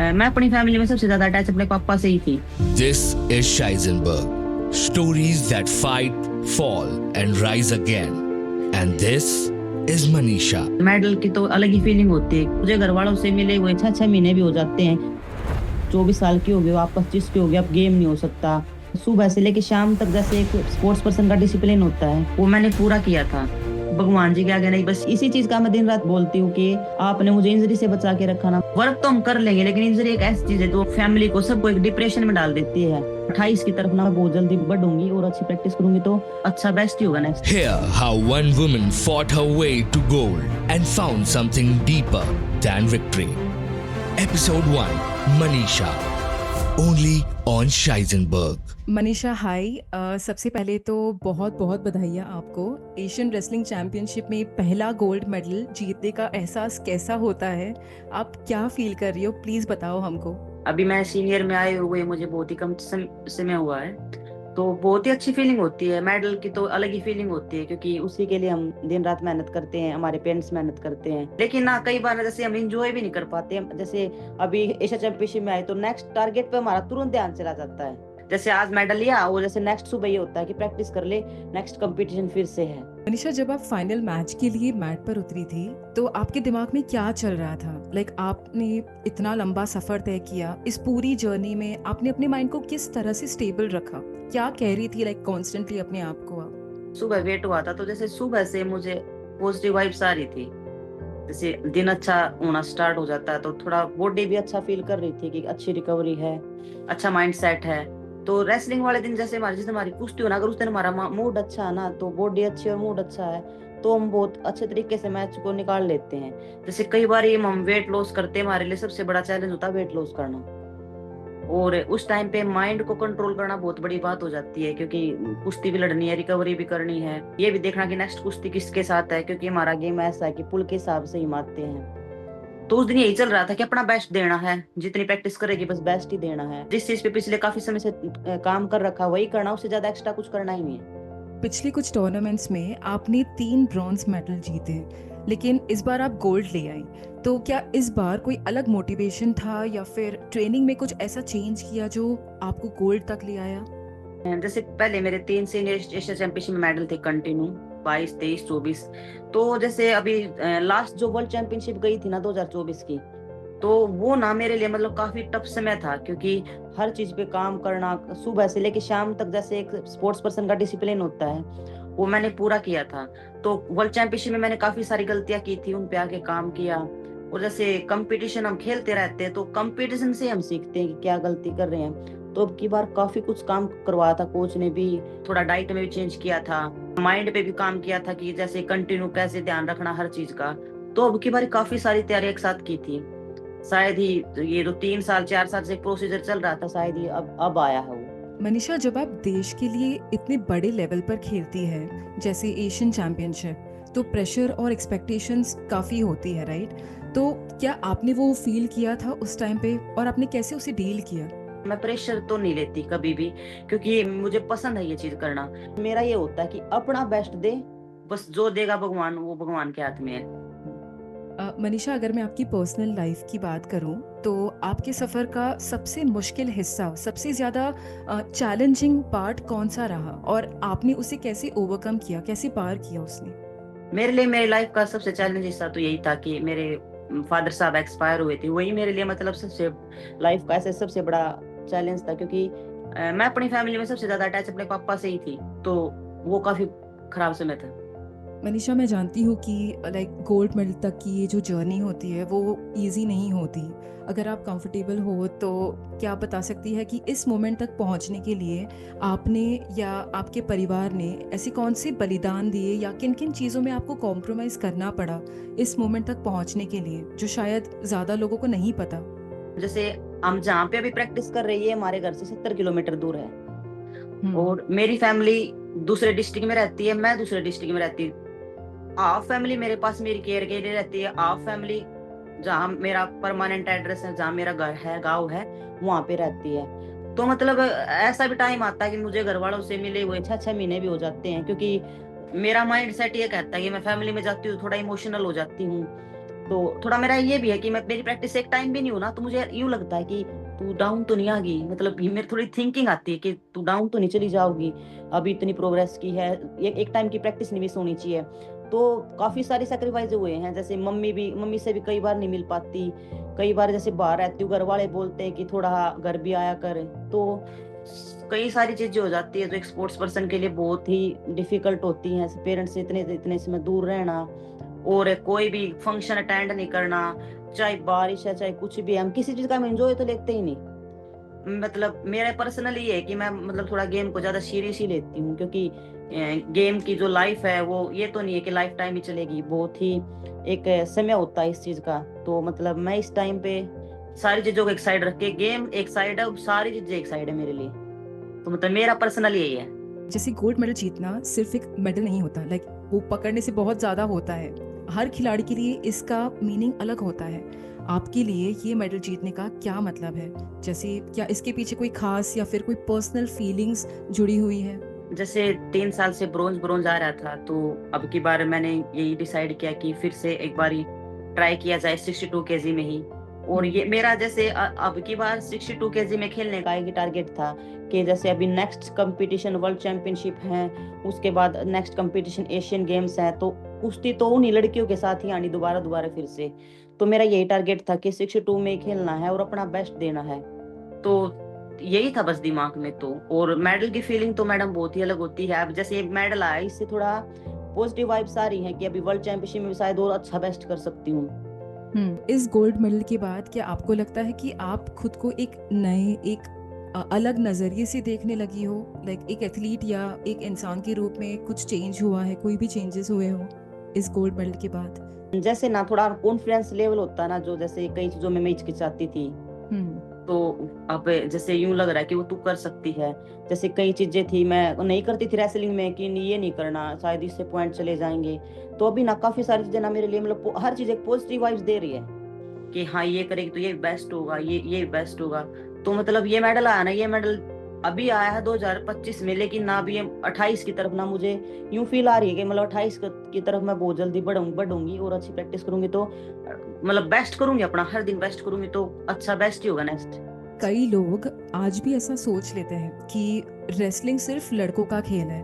मैं अपनी फैमिली में सबसे ज्यादा अटैच अपने पापा से ही थी। This is Scheisenberg. Stories that fight, fall and rise again. And this is Manisha. Medal की तो अलग ही फीलिंग होती है। मुझे घर वालों से मिले हुए 6-6 महीने भी हो जाते हैं। 24 साल की हो गई, आप 25 की हो गई, अब गेम नहीं हो सकता। सुबह से लेके शाम तक जैसे एक स्पोर्ट्स पर्सन का डिसिप्लिन होता है, वो मैंने पूरा किया था। भगवान जी के आगे नहीं, बस इसी चीज का मैं दिन रात बोलती हूँ कि आपने मुझे इंजरी से बचा के रखा ना। वर्क तो हम कर लेंगे, लेकिन इंजरी एक ऐसी चीज है जो फैमिली को, सबको एक डिप्रेशन में डाल देती है। 28 की तरफ ना बहुत जल्दी बढ़ूंगी और अच्छी प्रैक्टिस करूंगी तो अच्छा बेस्ट ही होगा next. Hear how one woman fought her way to gold and found something deeper than victory. Episode 1, Manisha. Only on Scheisenberg. Manisha hi. सबसे पहले तो बहुत बहुत बधाइयाँ आपको। एशियन रेसलिंग चैम्पियनशिप में पहला गोल्ड मेडल जीतने का एहसास कैसा होता है? आप क्या फील कर रही हो, प्लीज बताओ हमको। अभी मैं सीनियर में आए हुए मुझे बहुत ही कम समय हुआ है, तो बहुत ही अच्छी फीलिंग होती है। मेडल की तो अलग ही फीलिंग होती है, क्योंकि उसी के लिए हम दिन रात मेहनत करते हैं, हमारे पेरेंट्स मेहनत करते हैं। लेकिन ना कई बार जैसे हम एंजॉय भी नहीं कर पाते हैं। जैसे अभी एशिया चैंपियनशिप में आए तो नेक्स्ट टारगेट पे हमारा तुरंत ध्यान चला जाता है। जैसे आज मेडल लिया, वो जैसे नेक्स्ट सुबह ये होता है कि प्रैक्टिस कर ले, नेक्स्ट कंपटीशन फिर से है। मनीषा, जब आप फाइनल मैच के लिए मैट पर उतरी थी तो आपके दिमाग में क्या चल रहा था? आपने इतना लंबा सफर तय किया, इस पूरी जर्नी में आपने अपने माइंड को किस तरह से स्टेबल रखा? क्या कह रही थी कॉन्स्टेंटली अपने आप को? सुबह वेट हुआ था तो जैसे सुबह से मुझे पॉजिटिव वाइब्स आ रही थी। जैसे दिन अच्छा होना स्टार्ट हो जाता है तो थोड़ा बॉडी भी अच्छा फील कर रही थी कि अच्छी रिकवरी है, अच्छा माइंड सेट है। तो रेसलिंग वाले दिन जैसे हमारी कुश्ती हो ना, अगर उस दिन हमारा मूड अच्छा है ना, तो बॉडी अच्छी और मूड अच्छा है तो हम बहुत अच्छे तरीके से मैच को निकाल लेते हैं। जैसे कई बार ये हम वेट लॉस करते हैं, हमारे लिए सबसे बड़ा चैलेंज होता है वेट लॉस करना, और उस टाइम पे माइंड को कंट्रोल करना बहुत बड़ी बात हो जाती है, क्योंकि कुश्ती भी लड़नी है, रिकवरी भी करनी है, ये भी देखना कि नेक्स्ट कुश्ती किसके साथ है, क्योंकि हमारा गेम ऐसा है कि पुल के हिसाब से ही मारते हैं। तो उस दिन यही चल रहा था कि अपना बेस्ट देना है, जितनी प्रैक्टिस करेगी बस बेस्ट ही देना है। जिस चीज पे पिछले काफी समय से काम कर रखा वही करना, उससे ज्यादा एक्स्ट्रा कुछ करना ही नहीं है। पिछले कुछ टूर्नामेंट्स में आपने 3 ब्रॉन्ज मेडल जीते, लेकिन इस बार आप गोल्ड ले आई। तो क्या इस बार कोई अलग मोटिवेशन था या फिर ट्रेनिंग में कुछ ऐसा चेंज किया जो आपको गोल्ड तक ले आया? जैसे पहले मेरे 3 सीनियर एशिया चैंपियनशिप में मेडल थे कंटिन्यू, 22, 23, 24। तो जैसे अभी लास्ट जो वर्ल्ड चैंपियनशिप गई थी ना 2024 की, तो वो ना मेरे लिए मतलब काफी टफ समय था, क्योंकि हर चीज पे काम करना सुबह से लेके शाम तक, जैसे एक स्पोर्ट्स पर्सन का डिसिप्लिन होता है, वो मैंने पूरा किया था। तो वर्ल्ड चैंपियनशिप में मैंने काफी सारी गलतियां की थी, उन पे आके काम किया। और जैसे कंपटीशन हम खेलते रहते हैं तो कंपटीशन से हम सीखते हैं कि क्या गलती कर रहे हैं। तो अब की बार काफी कुछ काम करवाया था कोच ने भी, थोड़ा डाइट में भी चेंज किया था, माइंड पे भी काम किया था कि जैसे कंटिन्यू कैसे ध्यान रखना हर चीज का। तो अब की बार काफी सारी तैयारी एक साथ की थी। शायद ही ये जो 3 साल 4 साल से प्रोसीजर चल रहा था, शायद ही अब आया है वो। मनीषा, जब आप देश के लिए इतने बड़े लेवल पर खेलती है जैसे एशियन चैंपियनशिप, तो प्रेशर और एक्सपेक्टेशंस काफ़ी होती है, राइट? तो क्या आपने वो फील किया था उस टाइम पे और आपने कैसे उसे डील किया? मैं प्रेशर तो नहीं लेती कभी भी, क्योंकि मुझे पसंद है ये चीज करना। मेरा ये होता है कि अपना बेस्ट दे, बस जो देगा भगवान वो भगवान के हाथ में है। मनीषा, अगर मैं आपकी पर्सनल लाइफ की बात करूं तो आपके सफ़र का सबसे मुश्किल हिस्सा, सबसे ज़्यादा चैलेंजिंग पार्ट कौन सा रहा और आपने उसे कैसे ओवरकम किया, कैसे पार किया उसने? मेरे लिए मेरी लाइफ का सबसे चैलेंज हिस्सा तो यही था कि मेरे फादर साहब एक्सपायर हुए थे। वही मेरे लिए मतलब सबसे लाइफ का ऐसे सबसे बड़ा चैलेंज था, क्योंकि मैं अपनी फैमिली में सबसे ज्यादा अटैच अपने पापा से ही थी, तो वो काफी खराब समय था। मनीषा, मैं जानती हूँ कि गोल्ड मेडल तक की ये जो जर्नी होती है वो इजी नहीं होती। अगर आप कंफर्टेबल हो तो क्या आप बता सकती है कि इस मोमेंट तक पहुँचने के लिए आपने या आपके परिवार ने ऐसे कौन से बलिदान दिए या किन किन चीज़ों में आपको कॉम्प्रोमाइज़ करना पड़ा इस मोमेंट तक पहुँचने के लिए, जो शायद ज़्यादा लोगों को नहीं पता? जैसे हम जहाँ पे अभी प्रैक्टिस कर रही है, हमारे घर से 70 किलोमीटर दूर है, और मेरी फैमिली दूसरे डिस्ट्रिक्ट में रहती है, मैं दूसरे डिस्ट्रिक्ट में रहती हूँ। हाफ फैमिली मेरे पास मेरी केयर के लिए रहती है, हाफ फैमिली जहाँ मेरा परमानेंट एड्रेस है, जहाँ मेरा घर है, गांव है, वहां पे रहती है। तो मतलब ऐसा भी टाइम आता है कि मुझे घर वालों से मिले हुए 6-6 महीने भी हो जाते हैं, क्योंकि मेरा माइंड सेट ये कहता है कि मैं फैमिली में जाती हूँ थोड़ा इमोशनल हो जाती हूँ। तो थोड़ा मेरा ये भी है कि मैं मेरी प्रैक्टिस एक टाइम भी नहीं हो ना, तो मुझे यूं लगता है कि तू डाउन तो नहीं आ गई, मतलब ये मेरी थोड़ी थिंकिंग आती है कि तू डाउन तो नहीं चली जाओगी, अभी इतनी प्रोग्रेस की है, एक टाइम की प्रैक्टिस नहीं मिस होनी चाहिए। तो काफी सारे सेक्रीफाइस हुए हैं, जैसे मम्मी से भी कई बार नहीं मिल पाती, कई बार जैसे बाहर रहती हूँ घर वाले बोलते हैं कि थोड़ा घर भी आया कर, तो कई सारी चीजें हो जाती है जो एक स्पोर्ट्स पर्सन के लिए बहुत ही डिफिकल्ट होती हैं, पेरेंट्स से इतने इतने समय दूर रहना, और कोई भी फंक्शन अटेंड नहीं करना, चाहे बारिश है चाहे कुछ भी है, हम किसी चीज का हम एंजॉय तो लेते ही नहीं। मतलब मेरा पर्सनली ये है कि मैं मतलब थोड़ा गेम को ज्यादा सीरियस ही लेती हूँ, क्योंकि गेम की जो लाइफ है वो ये तो नहीं है कि लाइफ टाइम ही चलेगी, बहुत ही एक समय होता है इस चीज का। तो मतलब मैं इस टाइम पे सारी चीजों को एक साइड रख के, गेम एक साइड है, सारी चीजें एक साइड है मेरे लिए। तो मतलब मेरा पर्सनल यही है। जैसे गोल्ड मेडल जीतना सिर्फ एक मेडल नहीं होता, लाइक वो पकड़ने से बहुत ज़्यादा होता है। हर खिलाड़ी के लिए इसका मीनिंग अलग होता है। आपके लिए ये मेडल जीतने का क्या मतलब है? जैसे क्या इसके पीछे कोई खास या फिर कोई पर्सनल फीलिंग्स जुड़ी हुई है? जैसे 3 साल से ब्रोंज ब्रोंज आ रहा था, तो अब की बार मैंने यही डिसाइड किया कि फिर से एक बारी ट्राई किया जाए 62 केजी में ही। और ये मेरा जैसे अब की बार 62 केजी में खेलने का एक टारगेट था कि जैसे अभी नेक्स्ट कंपटीशन वर्ल्ड चैंपियनशिप है, उसके बाद नेक्स्ट कंपटीशन एशियन गेम्स है, तो कुश्ती तो उन्हीं लड़कियों के साथ ही आनी दोबारा दोबारा फिर से। तो मेरा यही टारगेट था कि 62 में खेलना है और अपना बेस्ट देना है। तो यही था बस दिमाग में। तो और मेडल की फीलिंग तो मैडम बहुत ही अलग होती है। अब जैसे मेडल आया, इससे थोड़ा पॉजिटिव वाइब्स आ रही हैं कि अभी वर्ल्ड चैंपियनशिप में शायद और अच्छा बेस्ट कर सकती हूँ। इस गोल्ड मेडल के बाद क्या आपको लगता है कि आप खुद को एक नए एक अलग नज़रिए से देखने लगी हो? लाइक एक एथलीट या एक इंसान के रूप में कुछ चेंज हुआ है, कोई भी चेंजेस हुए हो इस गोल्ड मेडल के बाद? जैसे ना थोड़ा कॉन्फिडेंस लेवल होता है ना, जो जैसे कई चीजों में मैं हिचकिचाती थी, तो अब जैसे यूं लग रहा है कि वो तू कर सकती है। जैसे कई चीजें थी मैं नहीं करती थी रेसलिंग में, कि ये नहीं करना शायद इससे पॉइंट चले जाएंगे, तो अभी ना काफी सारी चीजें ना मेरे लिए मतलब हर चीज एक पॉजिटिव वाइब्स दे रही है कि हाँ ये करेगी तो ये बेस्ट होगा, ये बेस्ट होगा। तो मतलब ये मेडल आया ना, ये मेडल अभी आया है 2025 में, लेकिन ना अभी 28 की तरफ ना मुझे यूं फील आ रही है कि मतलब 28 की तरफ मैं बहुत जल्दी बढ़ूंगी और अच्छी प्रैक्टिस करूंगी, तो मतलब बेस्ट करूंगी, अपना हर दिन बेस्ट करूंगी, तो अच्छा बेस्ट ही होगा नेक्स्ट। कई लोग आज भी ऐसा सोच लेते हैं कि रेसलिंग सिर्फ लड़कों का खेल है,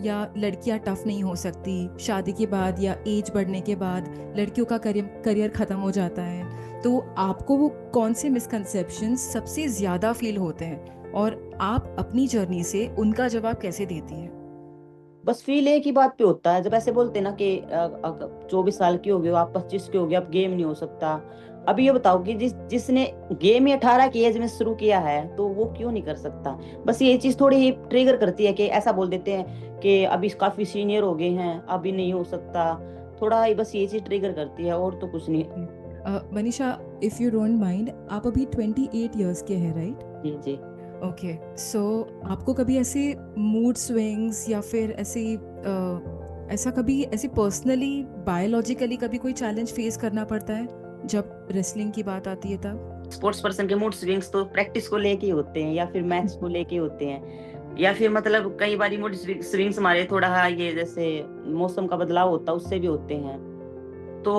या लड़कियां टफ नहीं हो सकती, शादी के बाद या एज बढ़ने के बाद लड़कियों का करियर ख़त्म हो जाता है। तो आपको वो कौन से मिसकंसेप्शन सबसे ज़्यादा फील होते हैं और आप अपनी जर्नी से उनका जवाब कैसे देती हैं? बस फील एक ही बात पे होता है, जब ऐसे बोलते हैं ना कि 24 साल की हो गई हो आप, 25 के हो गए, अब गेम नहीं हो सकता। अभी ये बताओ कि जिसने गेम ही 18 की एज में शुरू किया है, तो वो क्यों नहीं कर सकता। बस ये चीज थोड़ी ही ट्रिगर करती है कि ऐसा बोल देते हैं कि अभी काफी सीनियर हो गए हैं, अभी नहीं हो सकता, थोड़ा ही बस ये चीज ट्रिगर करती है, और तो कुछ नहीं। Manisha, if you don't mind, आप अभी 28 ईयर्स के हैं, राइट? जी जी। ओके, सो आपको कभी ऐसे मूड स्विंग्स या फिर ऐसा कभी ऐसे पर्सनली बायोलॉजिकली कभी कोई चैलेंज फेस करना पड़ता है जब रेसलिंग की बात आती है तब? स्पोर्ट्स पर्सन के मूड स्विंग्स तो प्रैक्टिस को लेके होते हैं, या फिर मैच को लेके होते हैं, या फिर मतलब कई बार मूड स्विंग्स हमारे थोड़ा ये जैसे मौसम का बदलाव होता है उससे भी होते हैं। तो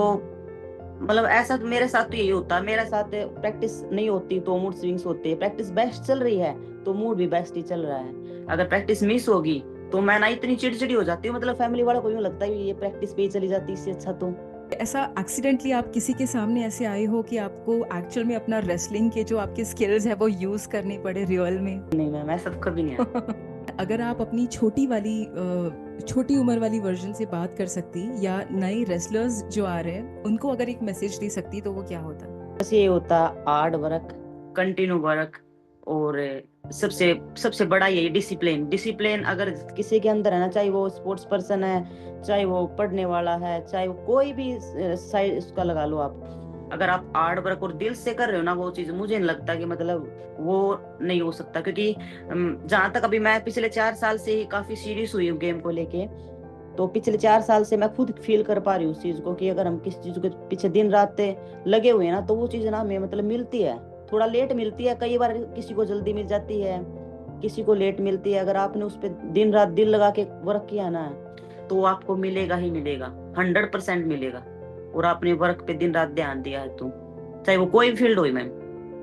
मतलब ऐसा तो मेरे साथ तो यही होता है, मेरे साथ प्रैक्टिस नहीं होती तो मूड स्विंग्स होते हैं, प्रैक्टिस बेस्ट चल रही है तो मूड भी बेस्ट ही चल रहा है। अगर प्रैक्टिस मिस होगी तो मैं ना इतनी चिड़चिड़ी हो जाती हूँ, मतलब फैमिली वालों को यूं लगता है ये प्रैक्टिस पे ही चली जाती, इससे अच्छा तो। ऐसा एक्सीडेंटली आप किसी के सामने ऐसे आए हो कि आपको एक्चुअल में अपना रेसलिंग के जो आपके स्किल्स है वो यूज करनी पड़े रियल में? नहीं मैम, ऐसा तो कभी नहीं आया। अगर आप अपनी छोटी उम्र वाली वर्जन से बात कर सकती या नए रेसलर्स जो आ रहे हैं उनको अगर एक मैसेज दे सकती तो वो क्या होता? बस ये होता हार्ड वर्क, कंटिन्यू वर्क, और सबसे सबसे बड़ा यही डिसिप्लिन। डिसिप्लिन अगर किसी के अंदर है ना, चाहे वो स्पोर्ट्स पर्सन है, चाहे वो पढ़ने वाला है, चाहे वो कोई भी साइड उसका लगा लो आप, अगर आप हार्ड वर्क और दिल से कर रहे हो ना वो चीज, मुझे नहीं लगता कि मतलब वो नहीं हो सकता। क्योंकि जहां तक अभी मैं पिछले 4 साल से ही काफी सीरियस हुई हूँ गेम को लेके, तो पिछले 4 साल से मैं खुद फील कर पा रही हूँ उस चीज को कि अगर हम किसी चीज के पीछे दिन रात लगे हुए हैं ना, तो वो चीज ना हमें मतलब मिलती है, थोड़ा लेट मिलती है, कई बार किसी को जल्दी मिल जाती है, किसी को लेट मिलती है। अगर आपने उस पर दिन रात दिल लगा के वर्क किया ना, तो आपको मिलेगा ही मिलेगा, 100% मिलेगा। और अपने वर्क पे दिन रात ध्यान दिया है, तो चाहे वो कोई फील्ड हो मैम।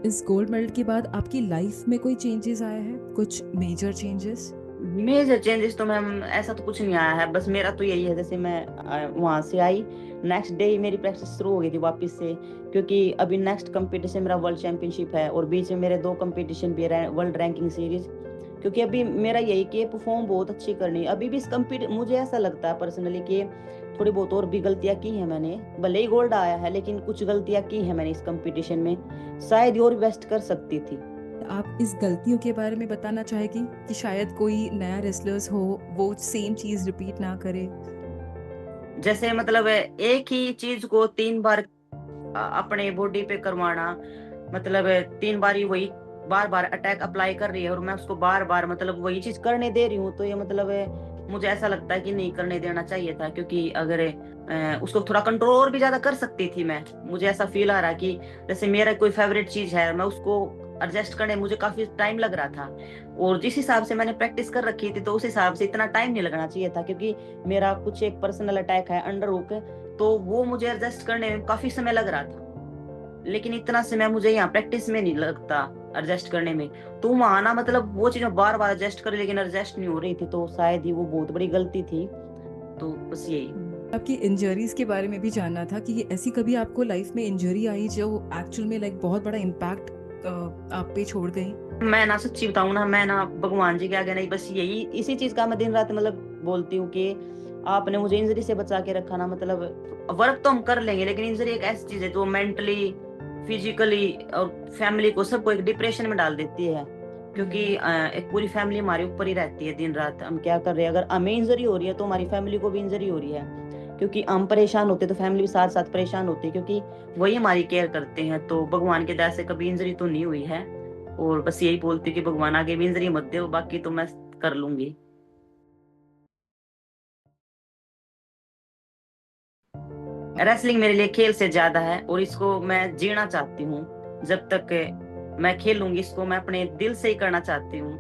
इस गोल्ड मेडल के बाद आपकी लाइफ में कोई चेंजेस आए हैं, कुछ मेजर चेंजेस? मेजर चेंजेस तो मैम ऐसा तो कुछ नहीं आया है, बस मेरा तो यही है, जैसे मैं वहां से आई, नेक्स्ट डे ही मेरी प्रैक्टिस शुरू हो गई थी वापस से, क्योंकि अभी नेक्स्ट कंपटीशन मेरा वर्ल्ड चैंपियनशिप है और बीच में मेरे 2 कंपटीशन भी है, वर्ल्ड रैंकिंग सीरीज। क्योंकि अभी मेरा यही कि परफॉर्म बहुत अच्छी करनी है अभी भी इस मुझे ऐसा लगता है पर्सनली कि थोड़ी बहुत और भी गलतियां की है मैंने, भले ही गोल्ड आया है लेकिन कुछ गलतियां की है मैंने इस कंपटीशन में, शायद और बेस्ट कर सकती थी। आप इस गलतियों के बारे में बताना चाहेगी कि शायद कोई नया रेसलर्स हो वो सेम चीज रिपीट ना करे? जैसे मतलब एक ही चीज को 3 बार अपने बॉडी पे करवाना, मतलब 3 बार ही वही बार बार अटैक अप्लाई कर रही है और मैं उसको बार बार मतलब वही चीज करने दे रही हूँ, तो ये मतलब मुझे ऐसा लगता है कि नहीं करने देना चाहिए था, क्योंकि अगर उसको थोड़ा कंट्रोल और भी ज्यादा कर सकती थी मैं। मुझे ऐसा फील आ रहा है कि जैसे मेरा कोई फेवरेट चीज है, मैं उसको एडजस्ट करने मुझे काफी टाइम लग रहा था, और जिस हिसाब से मैंने प्रैक्टिस कर रखी थी तो उस हिसाब से इतना टाइम नहीं लगना चाहिए था, क्योंकि मेरा कुछ एक पर्सनल अटैक है अंडर हुक, तो वो मुझे एडजस्ट करने में काफी समय लग रहा था, लेकिन इतना समय मुझे यहाँ प्रैक्टिस में नहीं लगता एडजस्ट करने में। तो वहां ना मतलब वो चीज बार बार एडजस्ट कर लेकिन एडजस्ट नहीं हो रही थी, तो शायद ही वो बहुत बड़ी गलती थी। तो बस यही। आपकी इंजरीज के बारे में भी जानना था कि ऐसी कभी आपको लाइफ में इंजरी आई जो एक्चुअल में लाइक बहुत बड़ा इम्पैक्ट आप पे छोड़ गई? मैं ना सच्ची बताऊं ना, मैं ना भगवान जी के आगे नहीं, बस यही इसी चीज का मैं दिन रात मतलब बोलती हूँ कि आपने मुझे इंजरी से बचा के रखा ना, मतलब वर्क तो हम कर लेंगे लेकिन इंजरी एक ऐसी चीज है जो मेंटली, फिजिकली और फैमिली को सबको एक डिप्रेशन में डाल देती है, क्योंकि एक पूरी फैमिली हमारे ऊपर ही रहती है दिन रात, हम क्या कर रहे हैं, अगर हमें इंजरी हो रही है तो हमारी फैमिली को भी इंजरी हो रही है, क्योंकि हम परेशान होते तो फैमिली भी साथ साथ परेशान होती है, क्योंकि वही हमारी केयर करते हैं। तो भगवान के दया से कभी इंजरी तो नहीं हुई है, और बस यही बोलती हूँ कि भगवान आगे भी इंजरी मत दे, बाकी तो मैं कर लूंगी। रेसलिंग मेरे लिए खेल से ज्यादा है और इसको मैं जीना चाहती हूँ, जब तक मैं खेलूंगी इसको मैं अपने दिल से ही करना चाहती हूँ।